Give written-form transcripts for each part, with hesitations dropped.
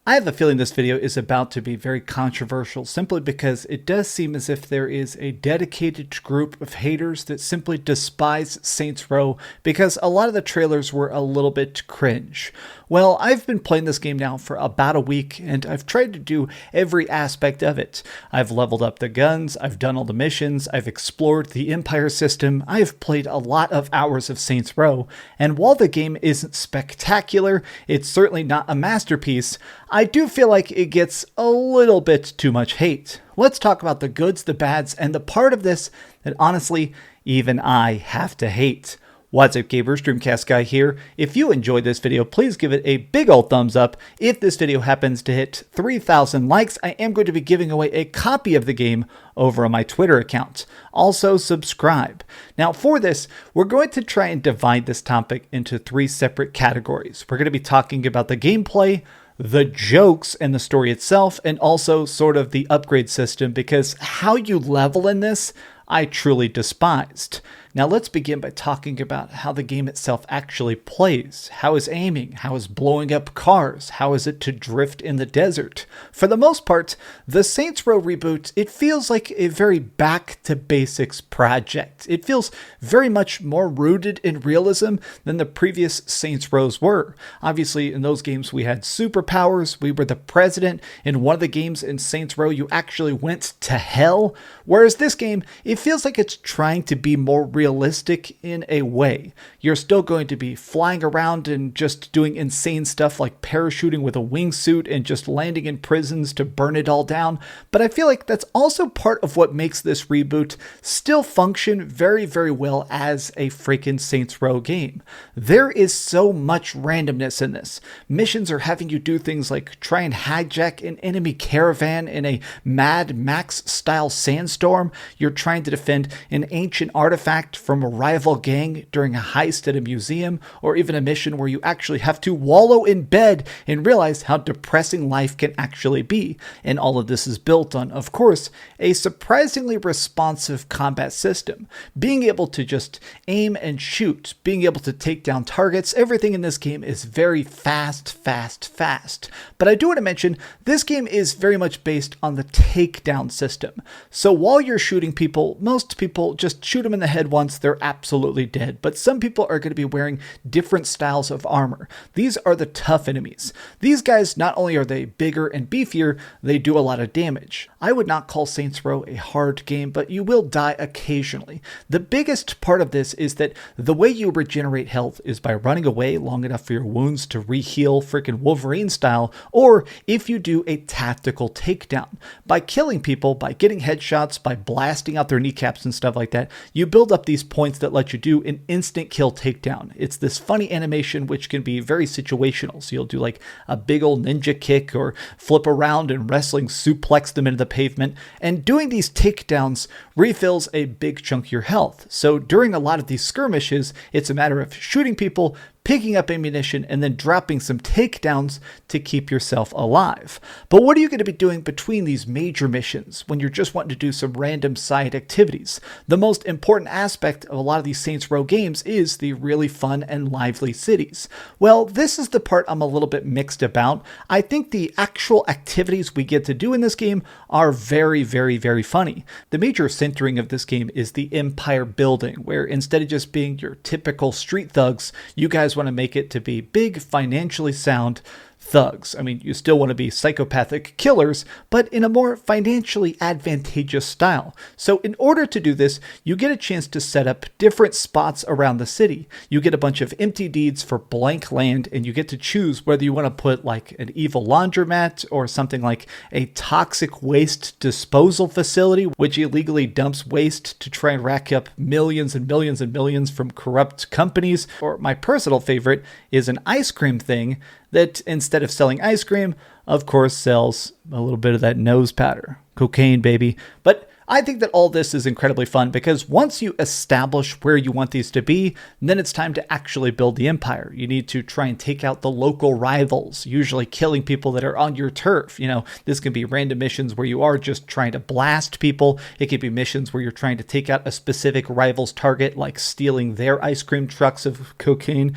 I have a feeling this video is about to be very controversial simply because it does seem as if there is a dedicated group of haters that simply despise Saints Row because a lot of the trailers were a little bit cringe. Well, I've been playing this game now for about a week and I've tried to do every aspect of it. I've leveled up the guns, I've done all the missions, I've explored the Empire system, I've played a lot of hours of Saints Row, and while the game isn't spectacular, it's certainly not a masterpiece, I do feel like it gets a little bit too much hate. Let's talk about the goods, the bads, and the part of this that honestly, even I have to hate. What's up gamers, DreamcastGuy here. If you enjoyed this video, please give it a big old thumbs up. If this video happens to hit 3,000 likes, I am going to be giving away a copy of the game over on my Twitter account. Also subscribe. Now for this, we're going to try and divide this topic into three separate categories. We're going to be talking about the gameplay, the jokes and the story itself, and also sort of the upgrade system, because how you level in this, I truly despised. Now let's begin by talking about how the game itself actually plays. How is aiming? How is blowing up cars? How is it to drift in the desert? For the most part, the Saints Row reboot, it feels like a very back to basics project. It feels very much more rooted in realism than the previous Saints Rows were. Obviously, in those games we had superpowers, we were the president. In one of the games in Saints Row, you actually went to hell. Whereas this game, it feels like it's trying to be more realistic in a way. You're still going to be flying around and just doing insane stuff like parachuting with a wingsuit and just landing in prisons to burn it all down, but I feel like that's also part of what makes this reboot still function very, very well as a freaking Saints Row game. There is so much randomness in this. Missions are having you do things like try and hijack an enemy caravan in a Mad Max style sandstorm. You're trying to defend an ancient artifact from a rival gang during a heist at a museum, or even a mission where you actually have to wallow in bed and realize how depressing life can actually be. And all of this is built on, of course, a surprisingly responsive combat system. Being able to just aim and shoot, being able to take down targets, everything in this game is very fast. But I do want to mention, this game is very much based on the takedown system. So while you're shooting people, most people just shoot them in the head once, they're absolutely dead. But some people are going to be wearing different styles of armor. These are the tough enemies. These guys, not only are they bigger and beefier, they do a lot of damage. I would not call Saints Row a hard game, but you will die occasionally. The biggest part of this is that the way you regenerate health is by running away long enough for your wounds to re-heal freaking Wolverine style, or if you do a tactical takedown. By killing people, by getting headshots, by blasting out their kneecaps and stuff like that, you build up these points that let you do an instant kill takedown. It's this funny animation which can be very situational. So you'll do like a big old ninja kick or flip around and wrestling suplex them into the pavement. And doing these takedowns refills a big chunk of your health. So during a lot of these skirmishes, it's a matter of shooting people, picking up ammunition, and then dropping some takedowns to keep yourself alive. But what are you going to be doing between these major missions when you're just wanting to do some random side activities? The most important aspect of a lot of these Saints Row games is the really fun and lively cities. Well, this is the part I'm a little bit mixed about. I think the actual activities we get to do in this game are very, very funny. The major centering of this game is the empire building, where instead of just being your typical street thugs, you guys want to make it to be big, financially sound thugs. I mean, you still want to be psychopathic killers, but in a more financially advantageous style. So in order to do this, you get a chance to set up different spots around the city. You get a bunch of empty deeds for blank land, and you get to choose whether you want to put like an evil laundromat or something like a toxic waste disposal facility, which illegally dumps waste to try and rack up millions and millions and millions from corrupt companies. Or my personal favorite is an ice cream thing that instead of selling ice cream, of course, sells a little bit of that nose powder. Cocaine, baby. But I think that all this is incredibly fun because once you establish where you want these to be, then it's time to actually build the empire. You need to try and take out the local rivals, usually killing people that are on your turf. This can be random missions where you are just trying to blast people. It could be missions where you're trying to take out a specific rival's target, like stealing their ice cream trucks of cocaine.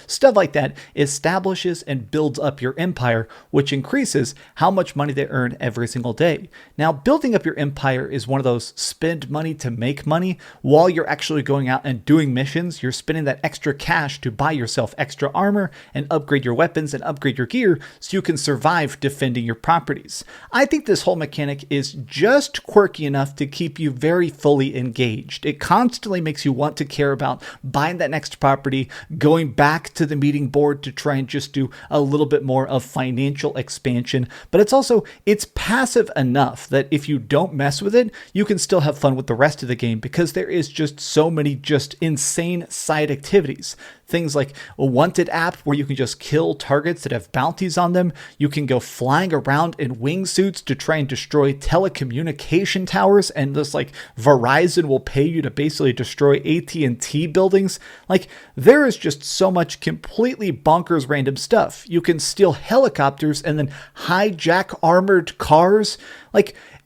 Stuff like that establishes and builds up your empire, which increases how much money they earn every single day. Now, building up your empire is one of those spend money to make money. While you're actually going out and doing missions, you're spending that extra cash to buy yourself extra armor and upgrade your weapons and upgrade your gear so you can survive defending your properties. I think this whole mechanic is just quirky enough to keep you very fully engaged. It constantly makes you want to care about buying that next property, going back to the meeting board to try and just do a little bit more of financial expansion. But it's passive enough that if you don't mess with it, you can still have fun with the rest of the game because there is just so many just insane side activities. Things like a wanted app where you can just kill targets that have bounties on them. You can go flying around in wingsuits to try and destroy telecommunication towers, and this Verizon will pay you to basically destroy AT&T buildings. There is just so much completely bonkers random stuff. You can steal helicopters and then hijack armored cars.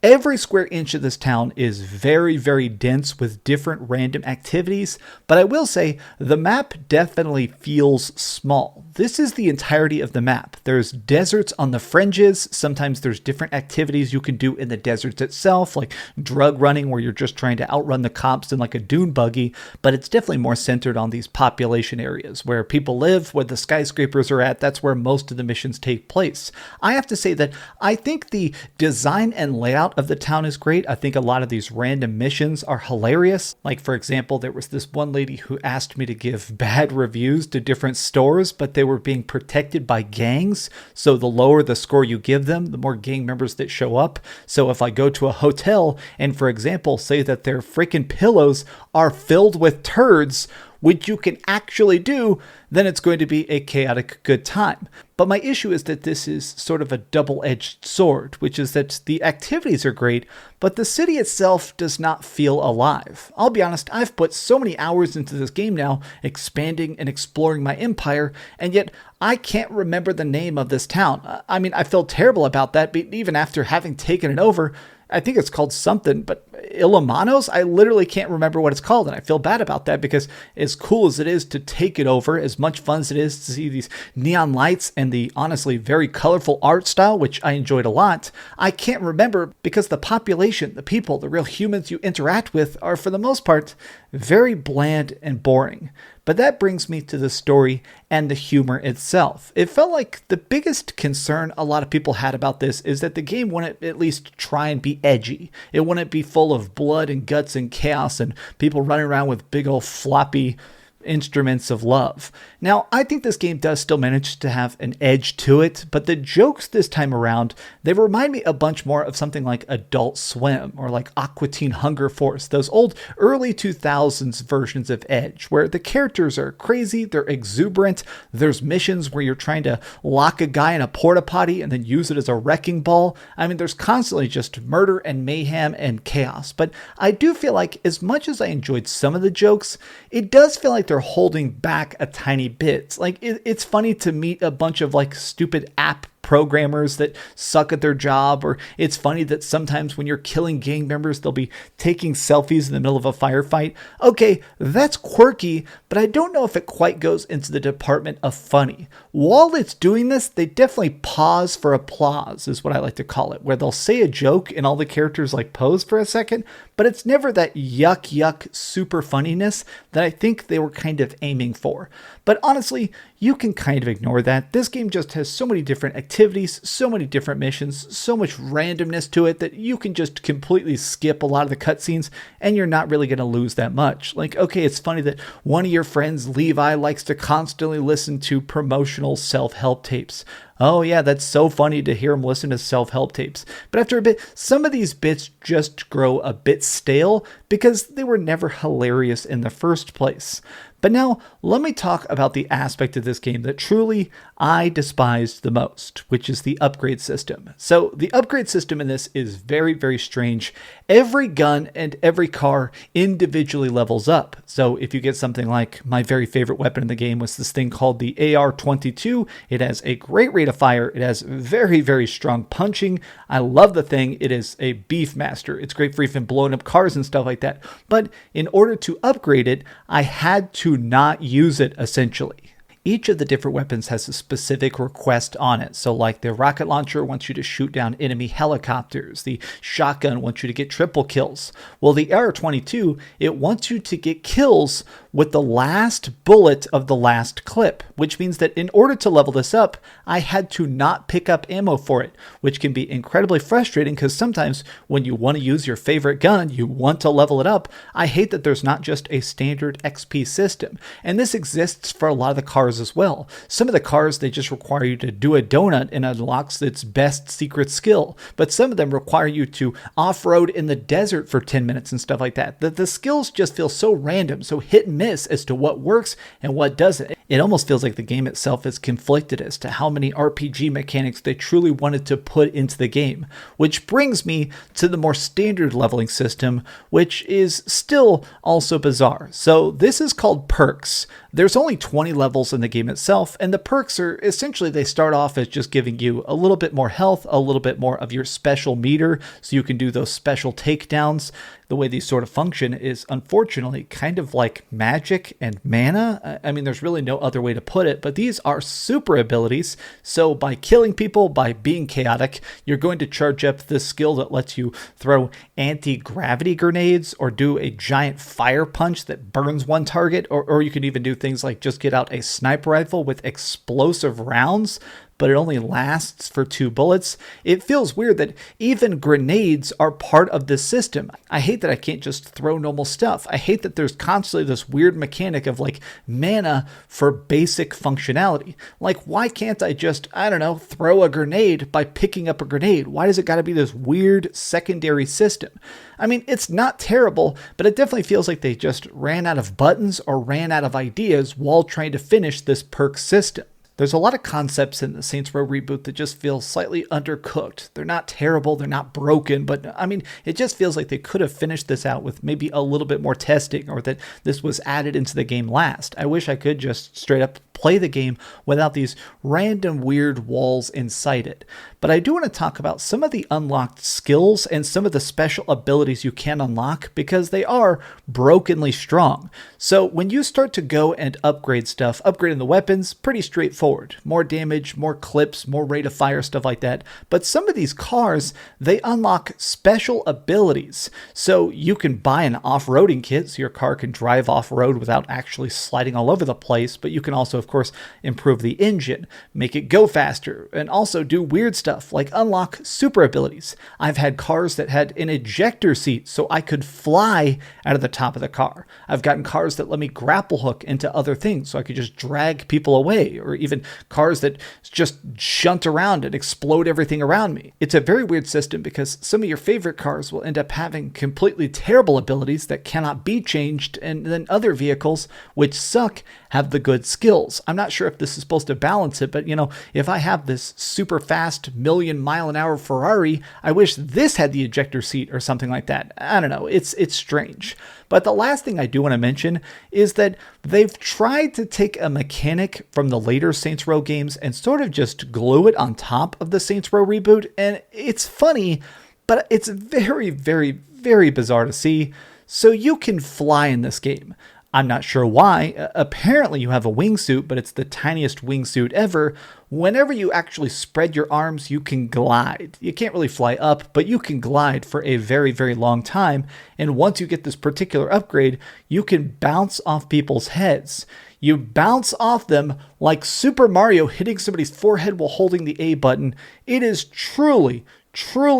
Every square inch of this town is very, very dense with different random activities, but I will say the map definitely feels small. This is the entirety of the map. There's deserts on the fringes. Sometimes there's different activities you can do in the deserts itself, like drug running where you're just trying to outrun the cops in like a dune buggy, but it's definitely more centered on these population areas where people live, where the skyscrapers are at. That's where most of the missions take place. I have to say that I think the design and layout of the town is great. I think a lot of these random missions are hilarious. Like, for example, there was this one lady who asked me to give bad reviews to different stores, but they were being protected by gangs. So the lower the score you give them, the more gang members that show up. So if I go to a hotel and, for example, say that their freaking pillows are filled with turds, which you can actually do, then it's going to be a chaotic good time. But my issue is that this is sort of a double-edged sword, which is that the activities are great, but the city itself does not feel alive. I'll be honest, I've put so many hours into this game now, expanding and exploring my empire, and yet I can't remember the name of this town. I mean, I feel terrible about that, but even after having taken it over, I think it's called something, but Illimanos? I literally can't remember what it's called, and I feel bad about that because as cool as it is to take it over, as much fun as it is to see these neon lights and the honestly very colorful art style, which I enjoyed a lot, I can't remember because the population, the people, the real humans you interact with are for the most part very bland and boring. But that brings me to the story and the humor itself. It felt like the biggest concern a lot of people had about this is that the game wouldn't at least try and be edgy. It wouldn't be full of blood and guts and chaos and people running around with big old floppy instruments of love. Now, I think this game does still manage to have an edge to it, but the jokes this time around, they remind me a bunch more of something like Adult Swim or like Aqua Teen Hunger Force, those old early 2000s versions of Edge, where the characters are crazy, they're exuberant, there's missions where you're trying to lock a guy in a porta potty and then use it as a wrecking ball. I mean, there's constantly just murder and mayhem and chaos, but I do feel like as much as I enjoyed some of the jokes, it does feel like they're holding back a tiny bit. Like it's funny to meet a bunch of like stupid app programmers that suck at their job, or it's funny that sometimes when you're killing gang members, they'll be taking selfies in the middle of a firefight. Okay, that's quirky, but I don't know if it quite goes into the department of funny. While it's doing this, they definitely pause for applause, is what I like to call it, where they'll say a joke and all the characters like pose for a second, but it's never that yuck super funniness that I think they were kind of aiming for. But honestly, you can kind of ignore that. This game just has so many different activities, so many different missions, so much randomness to it that you can just completely skip a lot of the cutscenes and you're not really going to lose that much. Like, okay, it's funny that one of your friends, Levi, likes to constantly listen to promotional self-help tapes. Oh yeah, that's so funny to hear him listen to self-help tapes. But after a bit, some of these bits just grow a bit stale because they were never hilarious in the first place. But now, let me talk about the aspect of this game that truly I despised the most, which is the upgrade system. So the upgrade system in this is very, very strange. every gun and every car individually levels up. So if you get something like my very favorite weapon in the game was this thing called the AR-22, it has a great rate of fire. It has very, very strong punching. I love the thing. It is a beefmaster. It's great for even blowing up cars and stuff like that. But in order to upgrade it, I had to not use it essentially. Each of the different weapons has a specific request on it. So like the rocket launcher wants you to shoot down enemy helicopters. The shotgun wants you to get triple kills. Well, the AR-22, it wants you to get kills with the last bullet of the last clip, which means that in order to level this up, I had to not pick up ammo for it, which can be incredibly frustrating because sometimes when you want to use your favorite gun, you want to level it up. I hate that there's not just a standard XP system. And this exists for a lot of the cars as well. Some of the cars, they just require you to do a donut and unlocks its best secret skill. But some of them require you to off-road in the desert for 10 minutes and stuff like that. The skills just feel so random, so hit and miss as to what works and what doesn't. It almost feels like the game itself is conflicted as to how many RPG mechanics they truly wanted to put into the game. Which brings me to the more standard leveling system, which is still also bizarre. So this is called perks. There's only 20 levels in the game itself, and the perks are essentially, they start off as just giving you a little bit more health, a little bit more of your special meter, so you can do those special takedowns. The way these sort of function is unfortunately kind of like magic and mana. I mean, there's really no other way to put it, but these are super abilities. So by killing people, by being chaotic, you're going to charge up this skill that lets you throw anti-gravity grenades or do a giant fire punch that burns one target, or you can even do things like just get out a sniper rifle with explosive rounds, but it only lasts for 2 bullets. It feels weird that even grenades are part of this system. I hate that I can't just throw normal stuff. I hate that there's constantly this weird mechanic of like mana for basic functionality. Like, why can't I just, I don't know, throw a grenade by picking up a grenade? Why does it got to be this weird secondary system? I mean, it's not terrible, but it definitely feels like they just ran out of buttons or ran out of ideas while trying to finish this perk system. There's a lot of concepts in the Saints Row reboot that just feel slightly undercooked. They're not terrible, they're not broken, but I mean, it just feels like they could have finished this out with maybe a little bit more testing, or that this was added into the game last. I wish I could just straight up play the game without these random weird walls inside it. But I do want to talk about some of the unlocked skills and some of the special abilities you can unlock, because they are brokenly strong. So when you start to go and upgrade stuff, upgrading the weapons, pretty straightforward. More damage, more clips, more rate of fire, stuff like that. But some of these cars, they unlock special abilities. So you can buy an off-roading kit so your car can drive off-road without actually sliding all over the place, but you can also, of course, improve the engine, make it go faster, and also do weird stuff like unlock super abilities. I've had cars that had an ejector seat so I could fly out of the top of the car. I've gotten cars that let me grapple hook into other things so I could just drag people away, or even cars that just shunt around and explode everything around me. It's a very weird system because some of your favorite cars will end up having completely terrible abilities that cannot be changed, and then other vehicles, which suck, have the good skills. I'm not sure if this is supposed to balance it, but you know, if I have this super fast million-mile-an-hour Ferrari, I wish this had the ejector seat or something like that. I don't know, it's strange. But the last thing I do want to mention is that they've tried to take a mechanic from the later Saints Row games and sort of just glue it on top of the Saints Row reboot, and it's funny, but it's very, very, very bizarre to see. So you can fly in this game. I'm not sure why. Apparently you have a wingsuit, but it's the tiniest wingsuit ever. Whenever you actually spread your arms, you can glide. You can't really fly up, but you can glide for a very, very long time. And once you get this particular upgrade, you can bounce off people's heads. You bounce off them like Super Mario hitting somebody's forehead while holding the A button. It is truly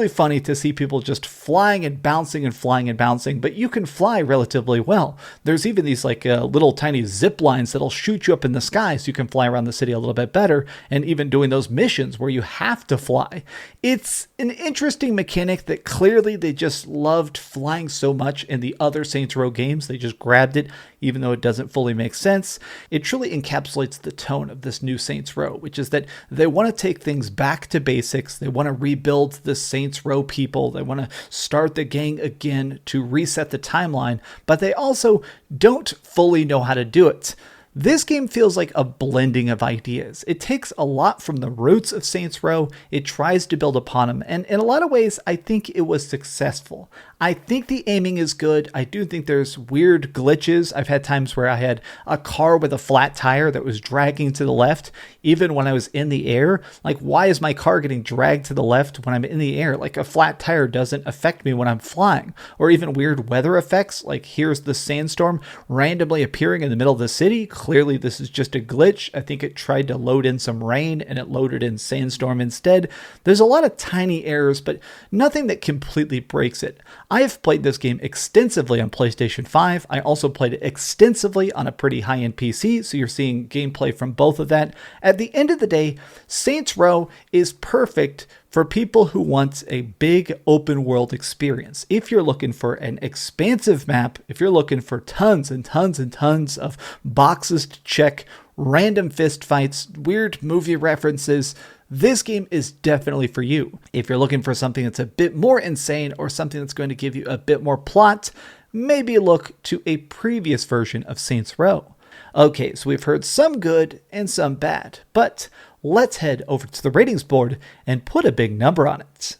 funny to see people just flying and bouncing and flying and bouncing, but you can fly relatively well. There's even these like little tiny zip lines that'll shoot you up in the sky so you can fly around the city a little bit better, and even doing those missions where you have to fly. It's an interesting mechanic that clearly they just loved flying so much in the other Saints Row games. They just grabbed it, even though it doesn't fully make sense. It truly encapsulates the tone of this new Saints Row, which is that they want to take things back to basics. They want to rebuild of the Saints Row people. They want to start the gang again to reset the timeline, but they also don't fully know how to do it. This game feels like a blending of ideas. It takes a lot from the roots of Saints Row, it tries to build upon them, and in a lot of ways, I think it was successful. I think the aiming is good. I do think there's weird glitches. I've had times where I had a car with a flat tire that was dragging to the left, even when I was in the air. Like, why is my car getting dragged to the left when I'm in the air? Like, a flat tire doesn't affect me when I'm flying. Or even weird weather effects, like here's the sandstorm randomly appearing in the middle of the city. Clearly, this is just a glitch. I think it tried to load in some rain and it loaded in sandstorm instead. There's a lot of tiny errors, but nothing that completely breaks it. I have played this game extensively on PlayStation 5. I also played it extensively on a pretty high-end PC, so you're seeing gameplay from both of that. At the end of the day, Saints Row is perfect for people who want a big open world experience. If you're looking for an expansive map, if you're looking for tons and tons and tons of boxes to check, random fist fights, weird movie references, this game is definitely for you. If you're looking for something that's a bit more insane or something that's going to give you a bit more plot, maybe look to a previous version of Saints Row. Okay, so we've heard some good and some bad, but let's head over to the ratings board and put a big number on it.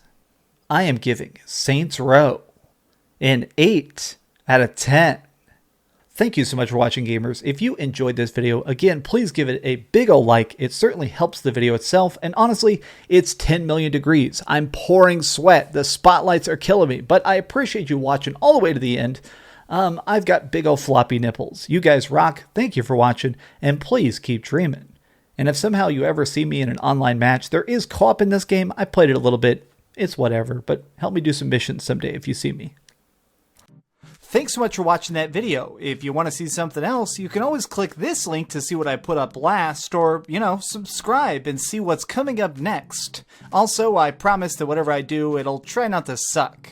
I am giving Saints Row an 8 out of 10. Thank you so much for watching, gamers. If you enjoyed this video, again, please give it a big ol' like. It certainly helps the video itself, and honestly, it's 10 million degrees. I'm pouring sweat. The spotlights are killing me, but I appreciate you watching all the way to the end. I've got big ol' floppy nipples. You guys rock. Thank you for watching, and please keep dreaming. And if somehow you ever see me in an online match, there is co-op in this game. I played it a little bit. It's whatever, but help me do some missions someday if you see me. Thanks so much for watching that video. If you want to see something else, you can always click this link to see what I put up last, or, subscribe and see what's coming up next. Also, I promise that whatever I do, it'll try not to suck.